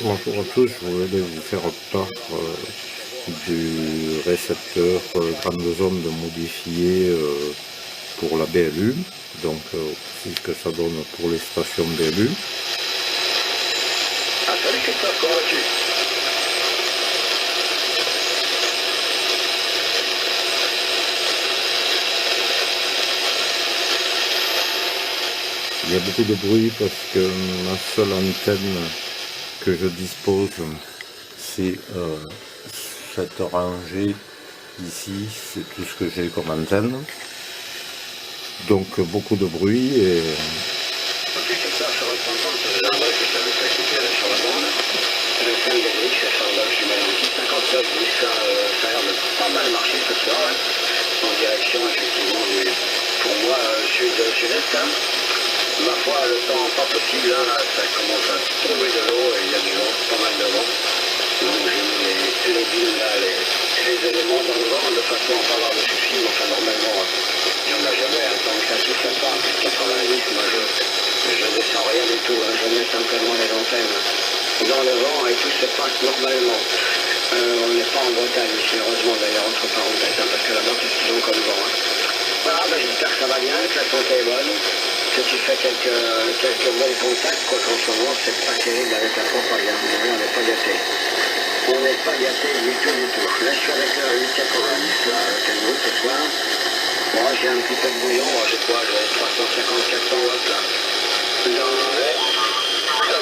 Bonjour à tous, je voulais vous faire part du récepteur grande zone modifié pour la BLU, donc c'est ce que ça donne pour les stations BLU. Ah, salut Christophe, comment vas-tu? Il y a beaucoup de bruit parce que ma seule antenne que je dispose, c'est cette rangée ici, c'est tout ce que j'ai comme antenne. Donc beaucoup de bruit et Ok, c'est ça, je reprends compte de l'envol que je t'avais fait couper sur la bande. Le FM DDX, FRDOC numéro 59, oui, ça a l'air de pas mal marcher ce soir, hein, en direction effectivement du, pour moi, sud-est. Hein. Ma foi, le temps pas possible, hein, ça commence à tomber de l'eau et il y a du vent, pas mal de vent. Donc j'ai mis les billes là, les éléments dans le vent de façon à pas avoir de soucis, mais enfin normalement, il n'y en a jamais, hein, tant que ça se fait pas, 90, moi je ne sens rien du tout, hein, je mets simplement les antennes dans le vent et tout se passe normalement. On n'est pas en Bretagne ici, heureusement d'ailleurs, entre parenthèses, hein, parce que là-bas, qu'est-ce qu'ils ont comme vent, hein. Voilà, ben, j'espère que ça va bien, que la santé est bonne, que tu fais quelques bons contacts, quoi qu'en ce moment, c'est pas terrible avec la propagande, mais on n'est pas gâtés. On n'est pas gâtés du tout, du tout. Là, je suis avec le 890, là, c'est le ce soir. Moi, j'ai un petit peu de bouillon, j'ai quoi, j'ai 350-400 watts, là.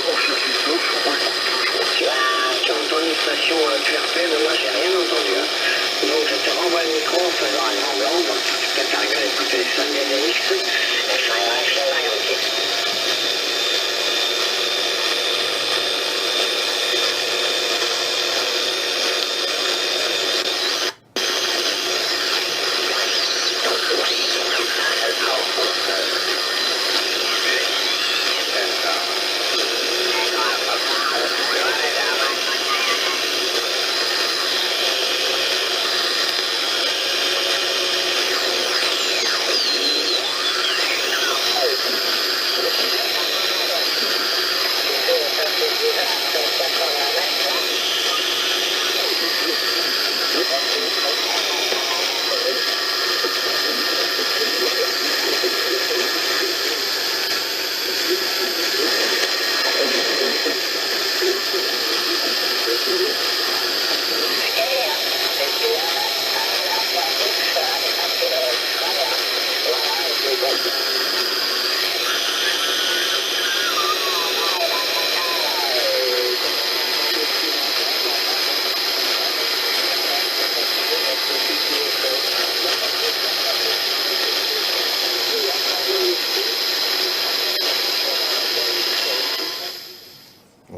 Bon, je suis souffle. Tu entends une station QRP, mais moi, j'ai rien entendu, hein. Donc, je te renvoie le micro en faisant un grand blanc, donc tu peux t'arriver à écouter les 5 DDX.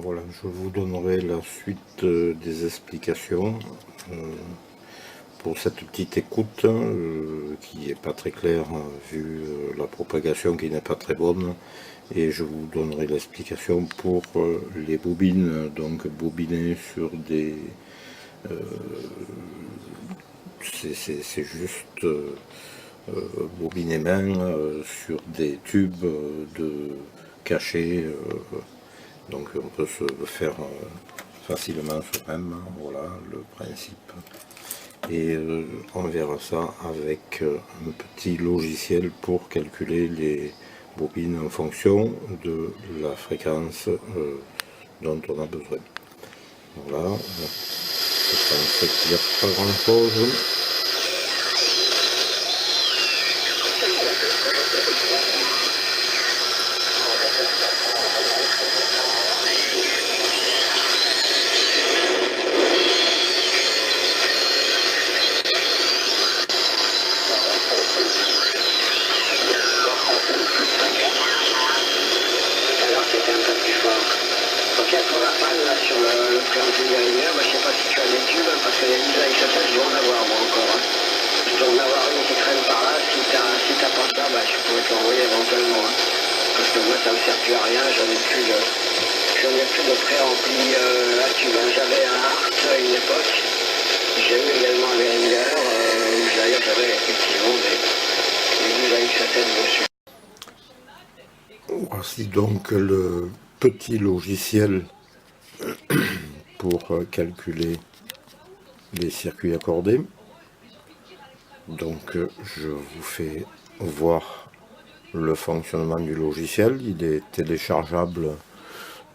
voilà, je vous donnerai la suite des explications pour cette petite écoute qui n'est pas très claire vu la propagation qui n'est pas très bonne, et je vous donnerai l'explication pour les bobines, donc bobinées sur des c'est juste bobiner main sur des tubes de cachés, donc on peut se faire facilement soi-même, voilà le principe. Et on verra ça avec un petit logiciel pour calculer les bobines en fonction de la fréquence dont on a besoin. Voilà, je pense qu'il n'y a pas grand chose. Voici donc le petit logiciel pour calculer les circuits accordés. Donc je vous fais voir le fonctionnement du logiciel. Il est téléchargeable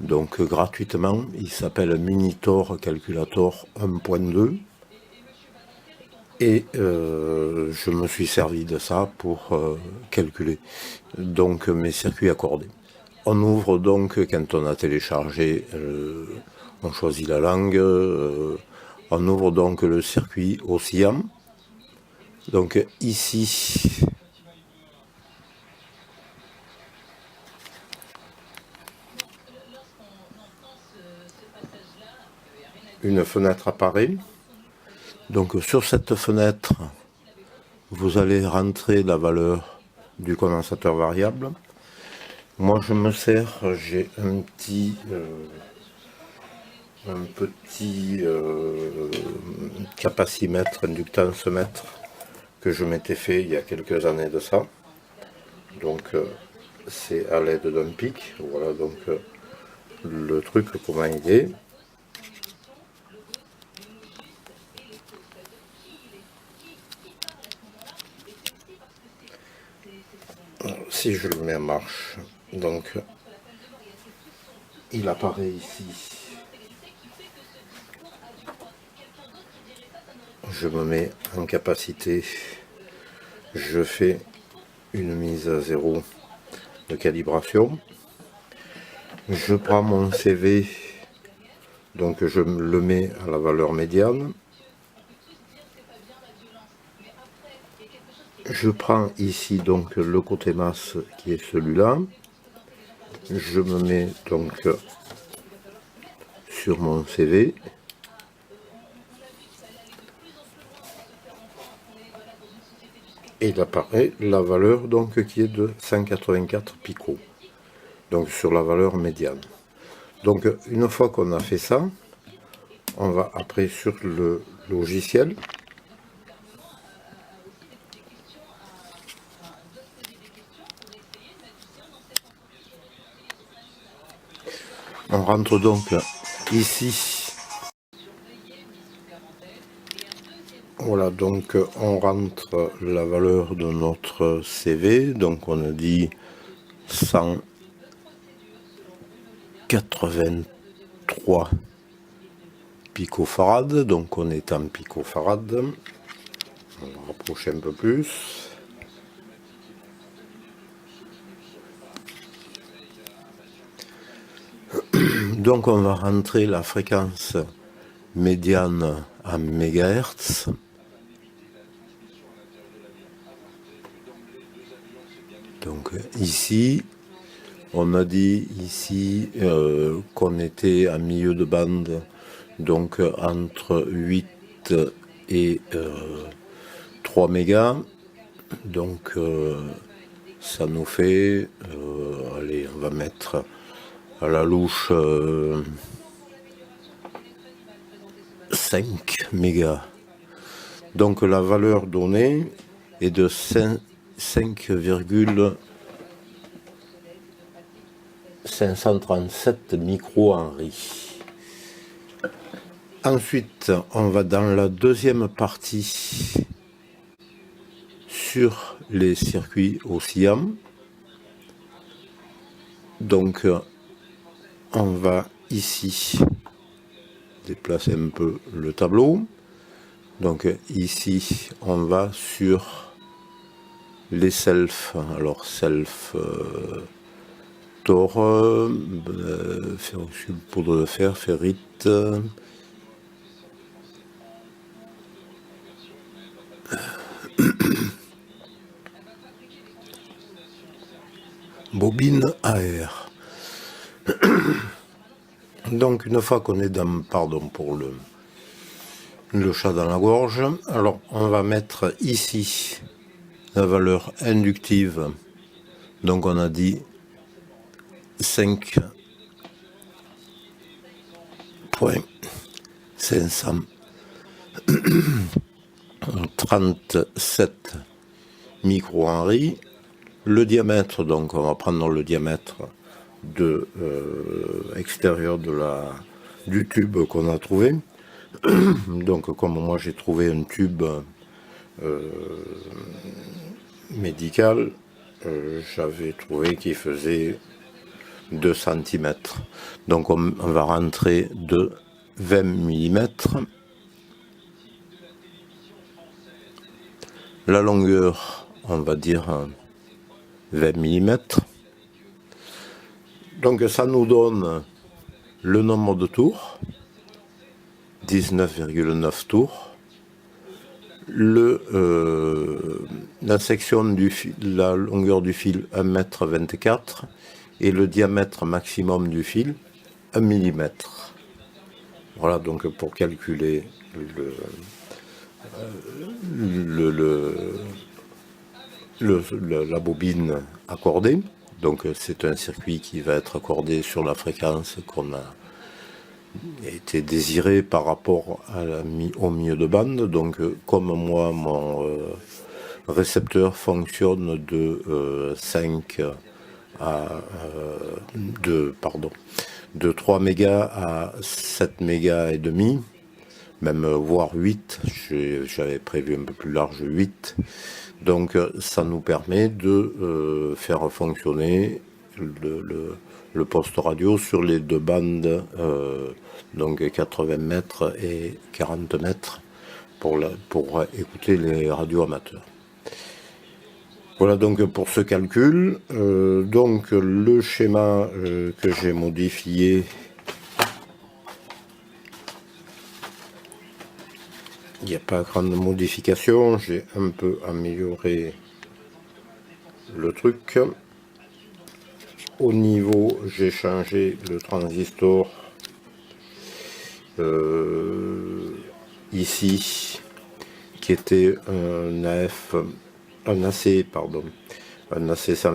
donc gratuitement. Il s'appelle Minitor Calculator 1.2 et je me suis servi de ça pour calculer donc mes circuits accordés. On ouvre donc, quand on a téléchargé, on choisit la langue, on ouvre donc le circuit oscillant. Donc ici, une fenêtre apparaît. Donc sur cette fenêtre, vous allez rentrer la valeur du condensateur variable. Moi je me sers, j'ai un petit capacimètre, inductancemètre que je m'étais fait il y a quelques années de ça. Donc c'est à l'aide d'un pic. Voilà donc le truc comment il est. Si je le mets en marche, donc il apparaît ici. Je me mets en capacité, je fais une mise à zéro de calibration. Je prends mon CV, donc je le mets à la valeur médiane. Je prends ici donc le côté masse qui est celui-là. Je me mets donc sur mon CV. Et il apparaît la valeur donc qui est de 184 picots. Donc sur la valeur médiane. Donc une fois qu'on a fait ça, on va après sur le logiciel. On rentre donc ici. Voilà, donc on rentre la valeur de notre CV. Donc on a dit 183 picofarades. Donc on est en picofarades. On va rapprocher un peu plus. Donc on va rentrer la fréquence médiane en mégahertz. Donc ici, on a dit ici qu'on était en milieu de bande, donc entre 8 et 3 mégas. Donc ça nous fait, allez, on va mettre à la louche 5 mégas. Donc la valeur donnée est de 5,537 micro-henry. Ensuite, on va dans la deuxième partie sur les circuits oscillants. Donc on va ici déplacer un peu le tableau. Donc ici on va sur les self. Alors self Thor, ferroxyde, poudre de fer, ferrite, bobine AR. Donc une fois qu'on est dans, pardon pour le chat dans la gorge, alors on va mettre ici la valeur inductive. Donc on a dit 5,537 micro-henry. Le diamètre, donc on va prendre le diamètre extérieur du tube qu'on a trouvé. Donc comme moi j'ai trouvé un tube médical, j'avais trouvé qu'il faisait 2 cm. Donc on va rentrer de 20 mm. La longueur, on va dire 20 mm. Donc ça nous donne le nombre de tours, 19,9 tours. La section du fil, la longueur du fil 1,24 m et le diamètre maximum du fil 1 mm. Voilà, donc pour calculer la bobine accordée. Donc c'est un circuit qui va être accordé sur la fréquence qu'on a été désiré par rapport au milieu de bande. Donc comme moi mon récepteur fonctionne de 5 à de 3 mégas à 7 mégas et demi, même voire 8, j'avais prévu un peu plus large 8. Donc ça nous permet de faire fonctionner le poste radio sur les 2 bandes, donc 80 mètres et 40 mètres pour écouter les radios amateurs. Voilà donc pour ce calcul. Donc le schéma que j'ai modifié, il n'y a pas grande modification, j'ai un peu amélioré le truc. Au niveau, j'ai changé le transistor ici, qui était un AC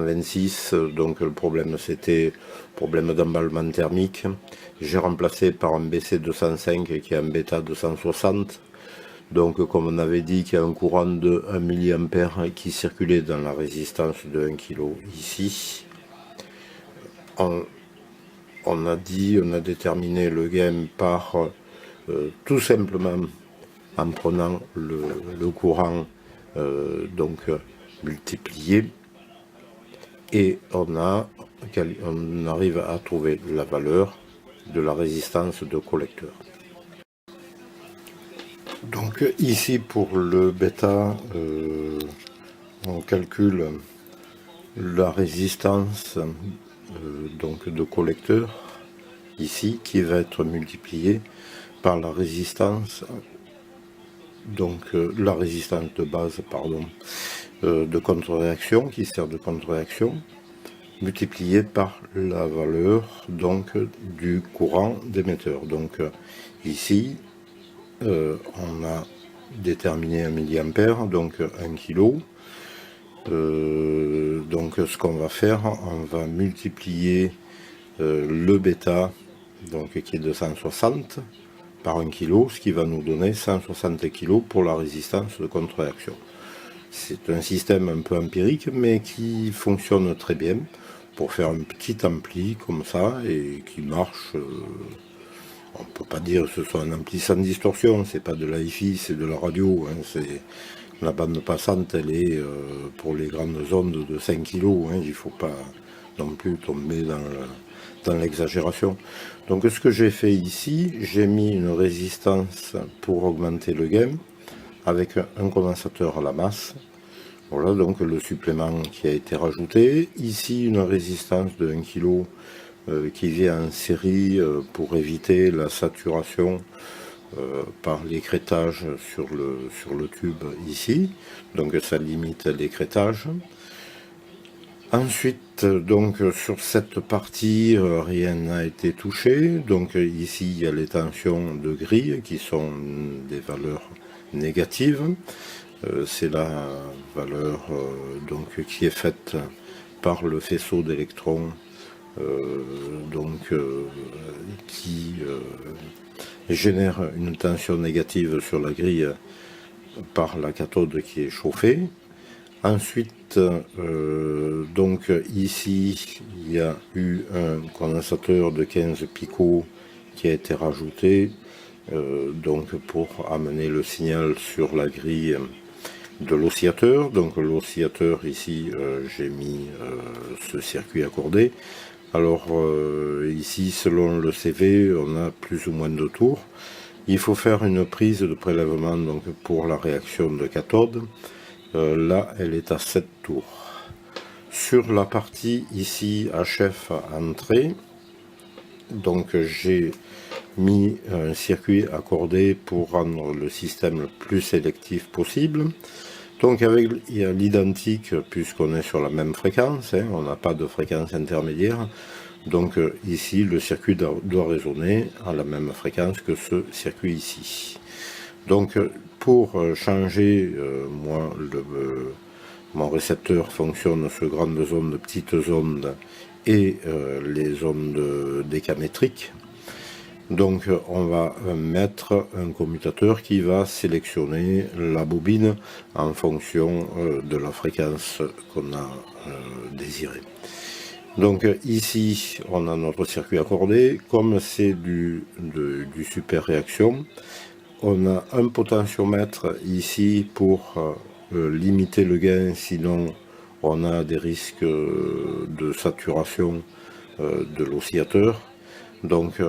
126, donc le problème c'était problème d'emballement thermique. J'ai remplacé par un BC 205 qui est un bêta 260. Donc comme on avait dit qu'il y a un courant de 1 mA qui circulait dans la résistance de 1 kg ici. On a déterminé le gain par tout simplement en prenant le courant multiplié, et on arrive à trouver la valeur de la résistance de collecteur. Donc ici pour le bêta, on calcule la résistance de collecteur ici, qui va être multipliée par la résistance la résistance de base de contre-réaction, qui sert de contre-réaction, multipliée par la valeur du courant d'émetteur. Donc ici on a déterminé 1 mA, donc 1 kg. Donc ce qu'on va faire, on va multiplier le bêta, qui est de 160 par 1 kg, ce qui va nous donner 160 kg pour la résistance de contre-réaction. C'est un système un peu empirique, mais qui fonctionne très bien pour faire un petit ampli comme ça, et qui marche. On ne peut pas dire que ce soit un ampli sans distorsion, c'est pas de la hi-fi, c'est de la radio. La bande passante, elle est pour les grandes ondes de 5 kg, il ne faut pas non plus tomber dans l'exagération. Donc ce que j'ai fait ici, j'ai mis une résistance pour augmenter le gain avec un condensateur à la masse. Voilà donc le supplément qui a été rajouté. Ici une résistance de 1 kg qui vient en série pour éviter la saturation par l'écrêtage sur le tube ici. Donc ça limite l'écrêtage. Ensuite, sur cette partie, rien n'a été touché. Donc ici, il y a les tensions de grille qui sont des valeurs négatives. C'est la valeur qui est faite par le faisceau d'électrons qui génère une tension négative sur la grille par la cathode qui est chauffée. Ensuite, donc ici, il y a eu un condensateur de 15 picots qui a été rajouté, donc pour amener le signal sur la grille de l'oscillateur. Donc l'oscillateur ici, j'ai mis ce circuit accordé. Alors ici, selon le CV, on a plus ou moins de tours. Il faut faire une prise de prélèvement donc pour la réaction de cathode. Là, elle est à 7 tours. Sur la partie ici HF entrée, donc j'ai mis un circuit accordé pour rendre le système le plus sélectif possible. Donc avec l'identique, puisqu'on est sur la même fréquence, hein, on n'a pas de fréquence intermédiaire, donc ici le circuit doit résonner à la même fréquence que ce circuit ici. Donc pour changer, moi, mon récepteur fonctionne sur grandes ondes, petites ondes et les ondes décamétriques. Donc on va mettre un commutateur qui va sélectionner la bobine en fonction de la fréquence qu'on a désirée. Donc ici on a notre circuit accordé. Comme c'est du super réaction, on a un potentiomètre ici pour limiter le gain, sinon on a des risques de saturation de l'oscillateur. Donc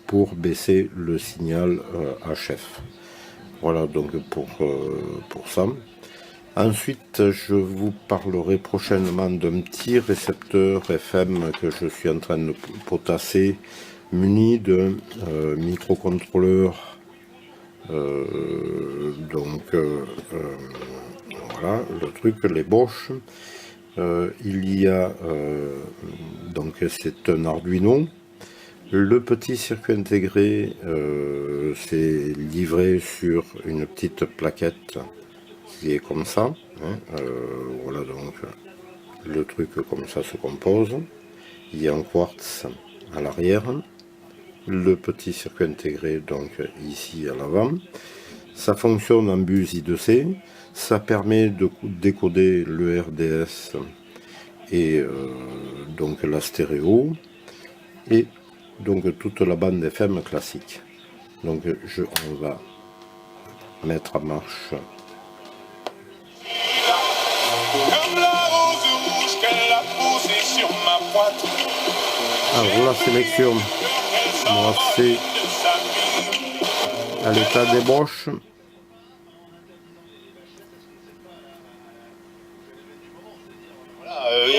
pour baisser le signal HF. Voilà donc pour ça. Ensuite, je vous parlerai prochainement d'un petit récepteur FM que je suis en train de potasser, muni d'un microcontrôleur. Voilà le truc, les Bosch. Il y a donc c'est un Arduino. Le petit circuit intégré, c'est livré sur une petite plaquette qui est comme ça. Hein, voilà donc le truc comme ça se compose. Il y a un quartz à l'arrière. Le petit circuit intégré donc ici à l'avant. Ça fonctionne en bus I2C. Ça permet de décoder le RDS et donc la stéréo. Et donc toute la bande FM classique. Donc on va mettre en marche. Comme la rose rouge qu'elle a posée sur ma pointe. Alors la sélection, moi c'est à l'état des Bosch.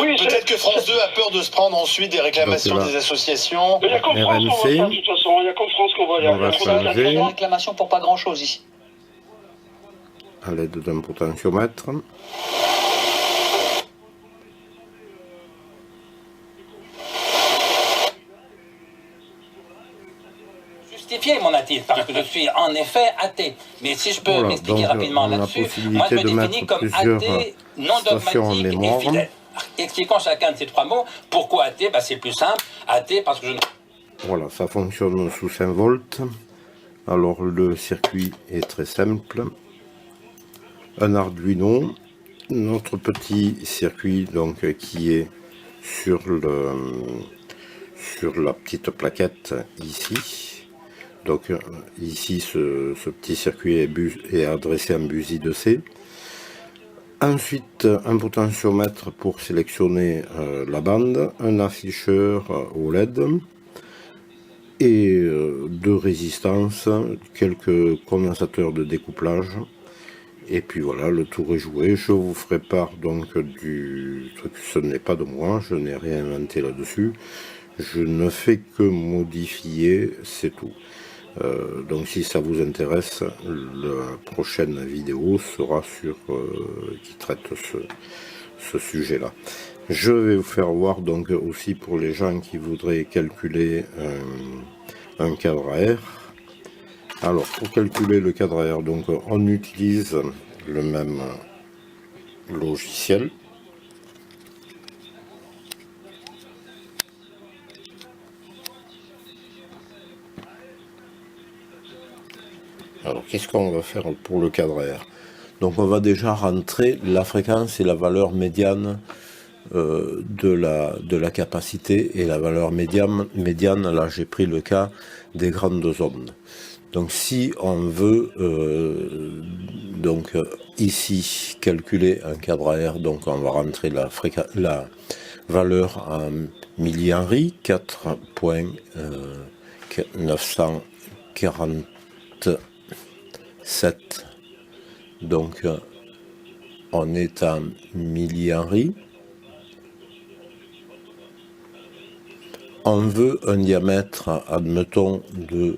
Oui, peut-être que France 2 a peur de se prendre ensuite des réclamations des associations. Il y a qu'en France qu'on va faire, de toute façon. Il y a qu'en France qu'on va aller. On va changer Une réclamation pour pas grand chose ici. à l'aide d'un potentiomètre. Justifier mon athée, parce que je suis en effet athée. Mais si je peux Voilà, m'expliquer donc, rapidement on a là-dessus, possibilité moi je me de définis mettre comme plusieurs athée, non stations en dogmatique mémoire. et fidèle. Expliquons chacun de ces trois mots. Pourquoi athée? C'est plus simple. Athée parce que je ne... Voilà, ça fonctionne sous 5 volts. Alors le circuit est très simple. Un Arduino, notre petit circuit donc qui est sur la petite plaquette ici. Donc ici ce petit circuit est adressé en bus I2C. Ensuite un potentiomètre pour sélectionner la bande, un afficheur OLED et deux résistances, quelques condensateurs de découplage. Et puis voilà, le tour est joué. Je vous ferai part donc du truc. Ce n'est pas de moi, je n'ai rien inventé là-dessus. Je ne fais que modifier, c'est tout. Donc si ça vous intéresse, la prochaine vidéo sera qui traite ce sujet-là. Je vais vous faire voir donc aussi pour les gens qui voudraient calculer un cadre à air. Alors pour calculer le cadre à air, donc on utilise le même logiciel. Alors qu'est-ce qu'on va faire pour le cadre à air? Donc on va déjà rentrer la fréquence et la valeur médiane de la capacité, et la valeur médiane, là j'ai pris le cas des grandes ondes. Donc si on veut ici calculer un cadre à air, donc on va rentrer la valeur en millihenry, 4.947. Donc on est en millihenry. On veut un diamètre, admettons, de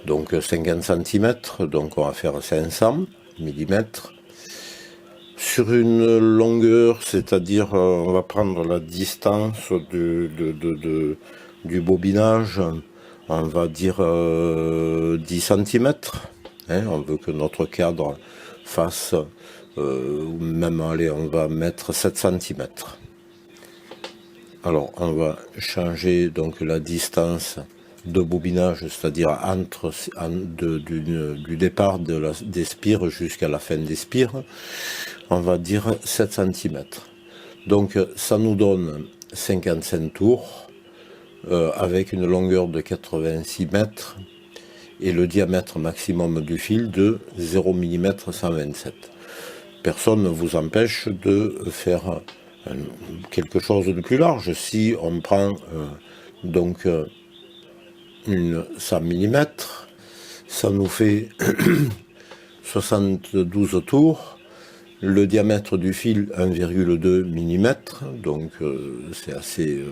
donc 50 cm, donc on va faire 500 mm. Sur une longueur, c'est-à-dire on va prendre la distance du bobinage, on va dire 10 cm. Hein, on veut que notre cadre fasse, même allez, on va mettre 7 cm. Alors on va changer donc la distance de bobinage, c'est-à-dire du départ des spires jusqu'à la fin des spires, on va dire 7 cm. Donc ça nous donne 55 tours avec une longueur de 86 mètres et le diamètre maximum du fil de 0 mm 127. Personne ne vous empêche de faire quelque chose de plus large. Si on prend donc une 100 mm, ça nous fait 72 tours, le diamètre du fil 1,2 mm, donc c'est assez,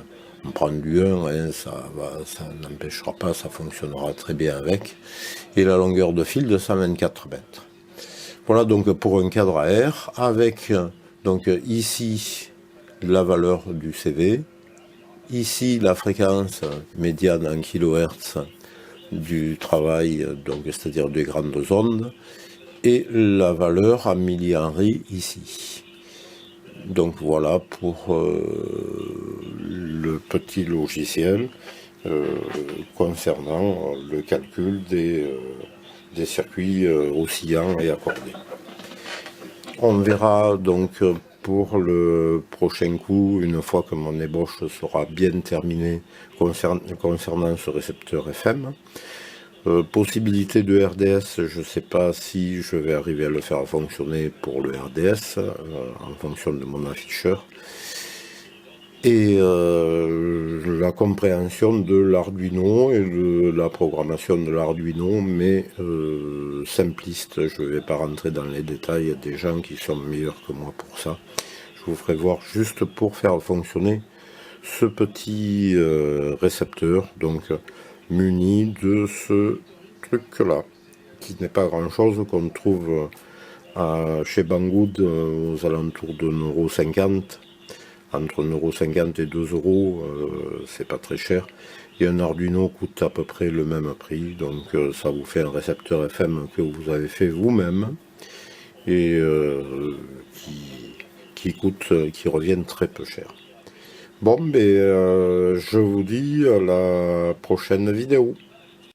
on prend du 1, hein, ça n'empêchera pas, ça fonctionnera très bien avec, et la longueur de fil de 124 mètres. Voilà donc pour un cadre à air, avec donc ici la valeur du CV, ici la fréquence médiane en kHz du travail, donc c'est-à-dire des grandes ondes, et la valeur en millihenry ici. Donc voilà pour le petit logiciel concernant le calcul des circuits oscillants et accordés. On verra donc pour le prochain coup, une fois que mon ébauche sera bien terminée concernant ce récepteur FM. Possibilité de RDS, je ne sais pas si je vais arriver à le faire fonctionner pour le RDS en fonction de mon afficheur. Et la compréhension de l'Arduino et la programmation de l'Arduino, mais simpliste. Je ne vais pas rentrer dans les détails, il y a des gens qui sont meilleurs que moi pour ça. Je vous ferai voir juste pour faire fonctionner ce petit récepteur, donc muni de ce truc-là, qui n'est pas grand-chose, qu'on trouve chez Banggood aux alentours de 1,50 €. Entre 1,50 € et 2 €, c'est pas très cher. Et un Arduino coûte à peu près le même prix, donc ça vous fait un récepteur FM que vous avez fait vous-même et qui revient très peu cher. Bon, je vous dis à la prochaine vidéo.